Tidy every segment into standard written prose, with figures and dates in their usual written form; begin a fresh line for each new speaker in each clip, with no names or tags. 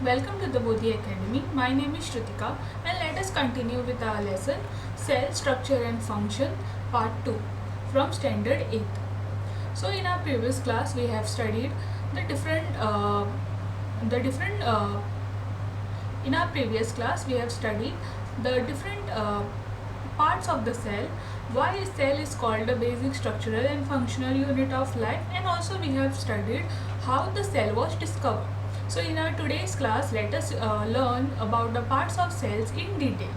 Welcome to the Bodhi Academy. My name is Shrutika and let us continue with our lesson Cell Structure and Function Part 2 from Standard 8th. So in our previous class we have studied the different in our previous class we have studied the different parts of the cell, why a cell is called a basic structural and functional unit of life, and also we have studied how the cell was discovered. So in our today's class, let us learn about the parts of cells in detail.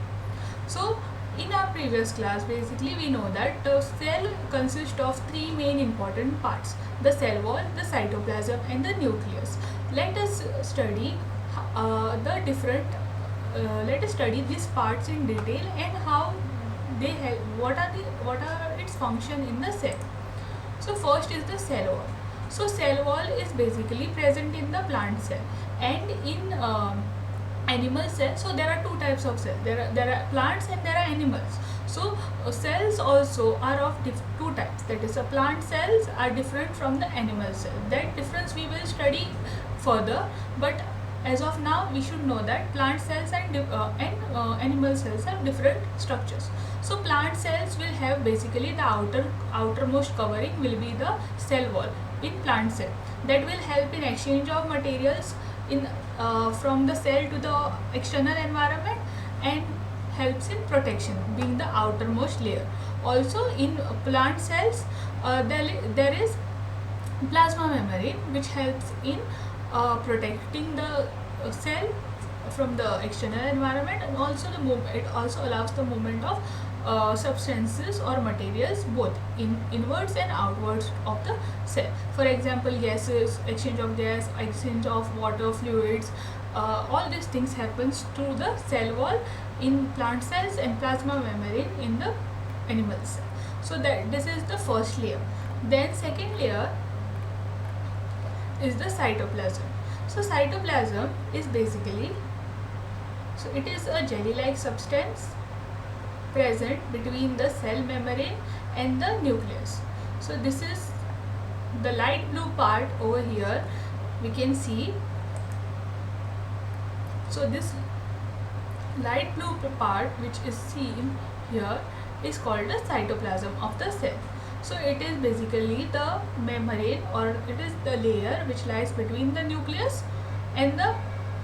So in our previous class, basically we know that the cell consists of three main important parts: the cell wall, the cytoplasm, and the nucleus. Let us study the different. Let us study these parts in detail and how they help. What are its function in the cell. So first is the cell wall. So cell wall is basically present in the plant cell and in animal cells. So there are two types of cells. There are plants and there are animals. So cells also are of two types. That is, plant cells are different from the animal cell. That difference we will study further. But as of now, we should know that plant cells and animal cells have different structures. So plant cells will have basically the outermost covering will be the cell wall in plant cell. That will help in exchange of materials in from the cell to the external environment and helps in protection, being the outermost layer. Also in plant cells, there is plasma membrane which helps in protecting the cell from the external environment, and also it also allows the movement of substances or materials both inwards and outwards of the cell. For example, gases, exchange of gas, exchange of water, fluids, all these things happens through the cell wall in plant cells and plasma membrane in the animal cell. So that this is the first layer. Then second layer is the cytoplasm. So cytoplasm is basically, so it is a jelly-like substance present between the cell membrane and the nucleus. So this is the light blue part over here, we can see. So this light blue part which is seen here is called the cytoplasm of the cell. So it is basically the membrane, or it is the layer which lies between the nucleus and the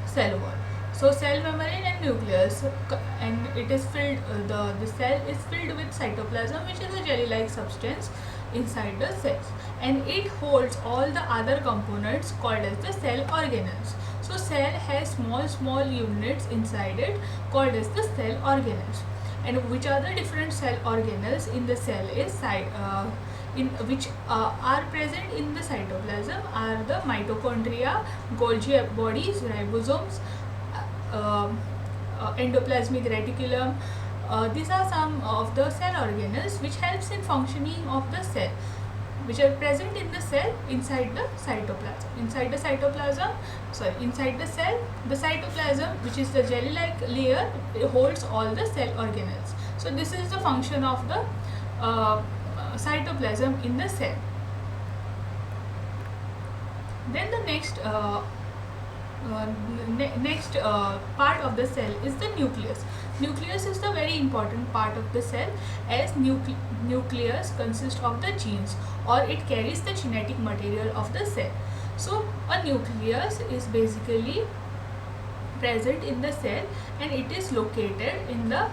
cell wall. So cell membrane and nucleus, and it is filled. The cell is filled with cytoplasm, which is a jelly-like substance inside the cells, and it holds all the other components called as the cell organelles. So cell has small units inside it called as the cell organelles. And which are the different cell organelles in the cell is which are present in the cytoplasm are the mitochondria, Golgi bodies, ribosomes, endoplasmic reticulum. These are some of the cell organelles which helps in functioning of the cell, which are present in the cell inside the cytoplasm. Inside the cell, the cytoplasm, which is the jelly-like layer, holds all the cell organelles. So this is the function of the cytoplasm in the cell. Then the next part of the cell is the nucleus. Nucleus is the very important part of the cell, as nucleus consists of the genes, or it carries the genetic material of the cell. So a nucleus is basically present in the cell, and it is located in the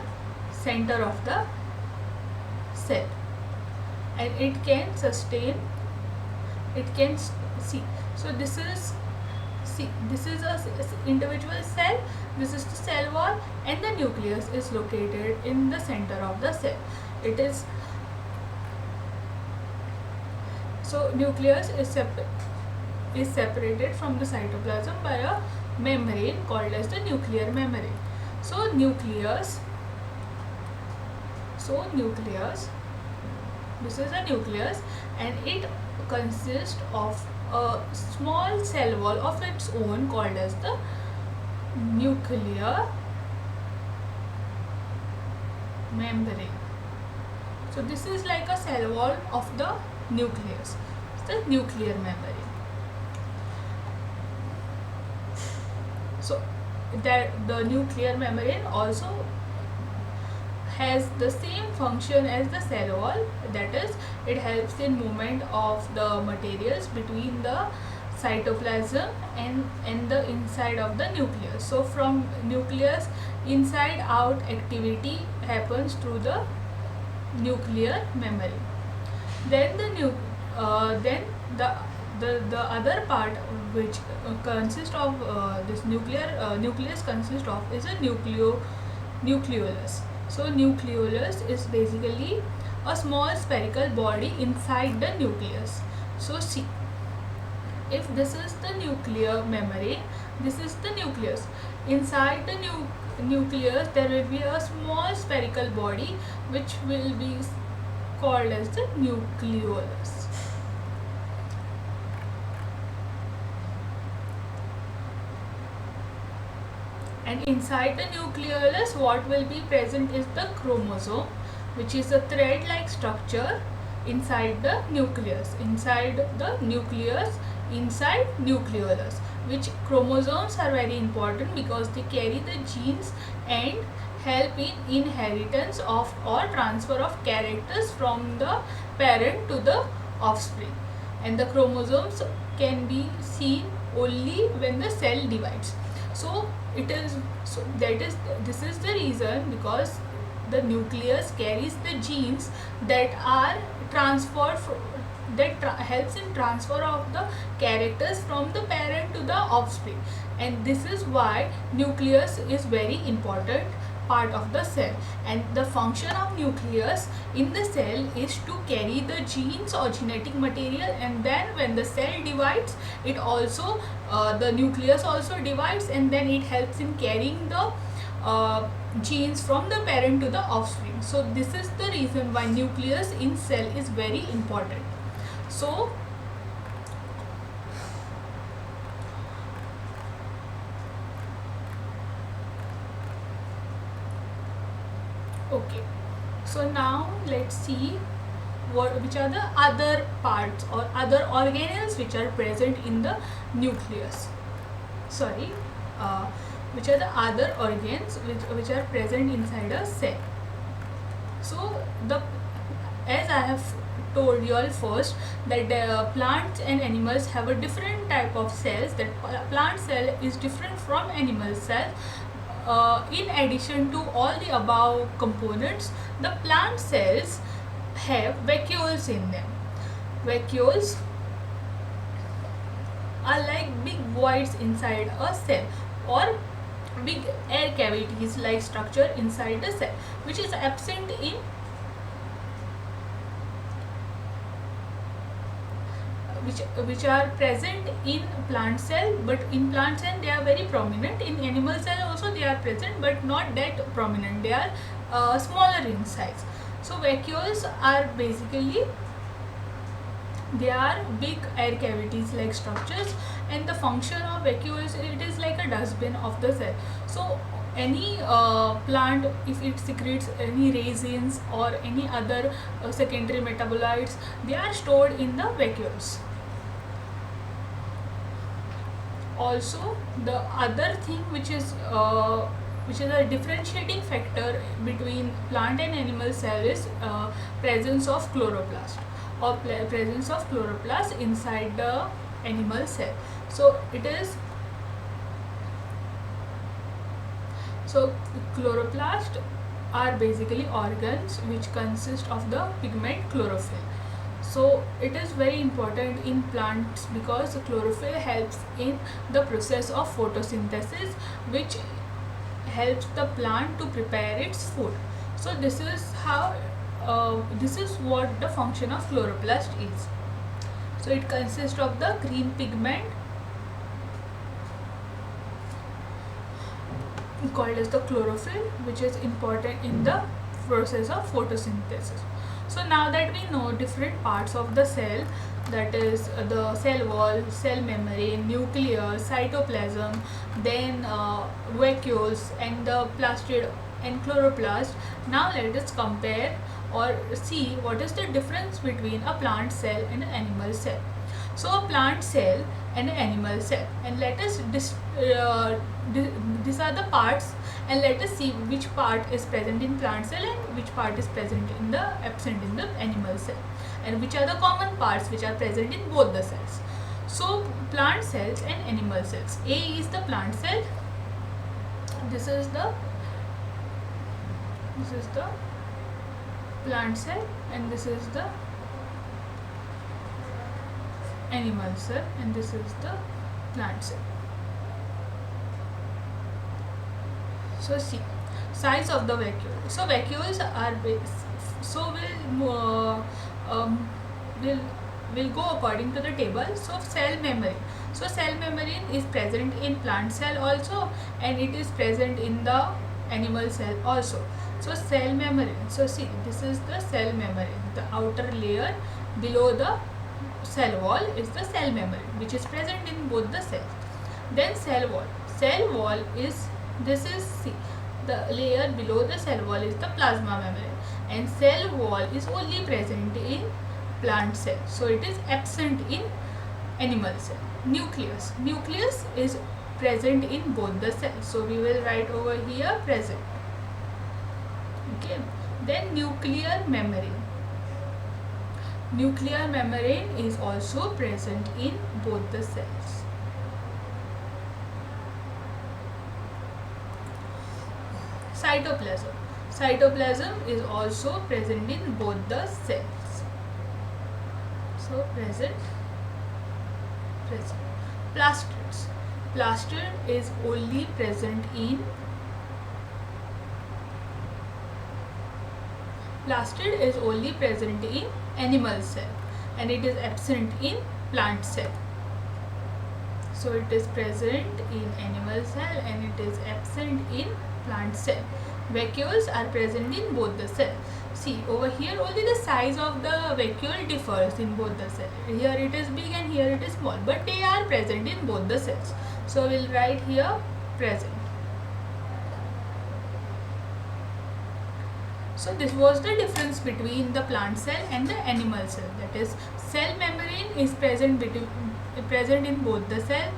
center of the cell, and it can see. So this is a individual cell. This is the cell wall, and the nucleus is located in the center of the cell. It is, so nucleus is separated from the cytoplasm by a membrane called as the nuclear membrane. So nucleus, this is a nucleus, and it consists of a small cell wall of its own called as the nuclear membrane. So this is like a cell wall of the nucleus. It's the nuclear membrane. So that the nuclear membrane also has the same function as the cell wall, that is, it helps in movement of the materials between the cytoplasm and the inside of the nucleus. So from nucleus, inside out activity happens through the nuclear membrane. Then the other part which consists of this nucleus consists of is a nucleolus. So nucleolus is basically a small spherical body inside the nucleus. So see, if this is the nuclear membrane, this is the nucleus. Inside the nucleus there will be a small spherical body which will be called as the nucleolus. And inside the nucleolus, what will be present is the chromosome, which is a thread-like structure inside the nucleus. Inside the nucleus, inside nucleolus, which chromosomes are very important because they carry the genes and help in inheritance of or transfer of characters from the parent to the offspring. And the chromosomes can be seen only when the cell divides. So this is the reason, because the nucleus carries the genes that are transferred helps in transfer of the characters from the parent to the offspring, and this is why nucleus is very important part of the cell. And the function of nucleus in the cell is to carry the genes or genetic material, and then when the cell divides, it also the nucleus also divides, and then it helps in carrying the genes from the parent to the offspring. So this is the reason why nucleus in cell is very important. So okay, so now let's see which are the other parts or other organelles which are present in the nucleus. Sorry, which are the other organs which are present inside a cell. So as I have told you all first, that plants and animals have a different type of cells. That plant cell is different from animal cell. In addition to all the above components, the plant cells have vacuoles in them. Vacuoles are like big voids inside a cell, or big air cavities like structure inside the cell, which is absent in which are present in plant cell, but in plant cell they are very prominent. In animal cell also they are present, but not that prominent. They are smaller in size. So vacuoles are basically, they are big air cavities like structures, and the function of vacuoles, it is like a dustbin of the cell. So any plant, if it secretes any resins or any other secondary metabolites, they are stored in the vacuoles. Also, the other thing which is a differentiating factor between plant and animal cell is presence of chloroplast, or presence of chloroplast inside the animal cell. So chloroplast are basically organs which consist of the pigment chlorophyll. So it is very important in plants because chlorophyll helps in the process of photosynthesis, which helps the plant to prepare its food. So this is what the function of chloroplast is. So it consists of the green pigment called as the chlorophyll, which is important in the process of photosynthesis. So now that we know different parts of the cell, that is the cell wall, cell membrane, nucleus, cytoplasm, then vacuoles and the plastid and chloroplast, now let us compare or see what is the difference between a plant cell and an animal cell. So a plant cell and an animal cell. And let us these are the parts, and let us see which part is present in plant cell and which part is present in the absent in the animal cell, and which are the common parts which are present in both the cells. So plant cells and animal cells. A is the plant cell. This is the plant cell, and this is the animal cell, and this is the plant cell. So see, size of the vacuole. So vacuoles are will go according to the table. So cell membrane. So cell membrane is present in plant cell also, and it is present in the animal cell also. So cell membrane. So see, this is the cell membrane. The outer layer below the cell wall is the cell membrane, which is present in both the cells. Then cell wall. Cell wall is, this is, see, the layer below the cell wall is the plasma membrane, and cell wall is only present in plant cell, so it is absent in animal cell. Nucleus. Nucleus is present in both the cells, so we will write over here present. Okay. Then nuclear membrane. Nuclear membrane is also present in both the cells. Cytoplasm. Cytoplasm is also present in both the cells. So present. Plastids. Plastid is only present in animal cell, and it is absent in plant cell. So it is present in animal cell and it is absent in plant cell. Vacuoles are present in both the cells. See, over here only the size of the vacuole differs in both the cells. Here it is big and here it is small, but they are present in both the cells. So we will write here present. So this was the difference between the plant cell and the animal cell. That is, cell membrane is present in both the cell.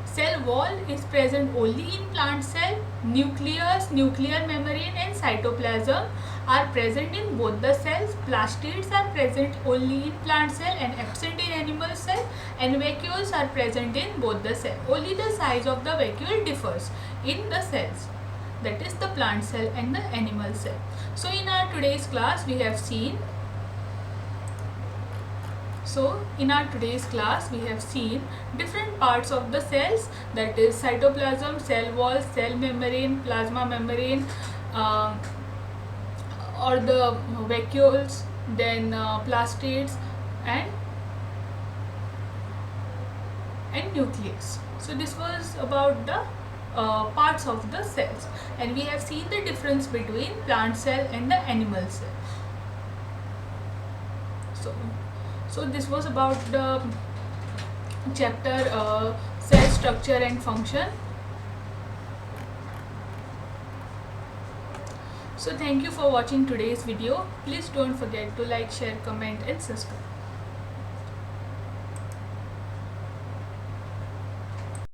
Cell wall is present only in plant cell. Nucleus, nuclear membrane and cytoplasm are present in both the cells. Plastids are present only in plant cell and absent in animal cell, and vacuoles are present in both the cells. Only the size of the vacuole differs in the cells. That is the plant cell and the animal cell. So in our today's class we have seen different parts of the cells, that is cytoplasm, cell wall, cell membrane, plasma membrane, or the vacuoles, then plastids and nucleus. So this was about the parts of the cells, and we have seen the difference between plant cell and the animal cell. So this was about the chapter cell structure and function. So thank you for watching today's video. Please don't forget to like, share, comment and subscribe.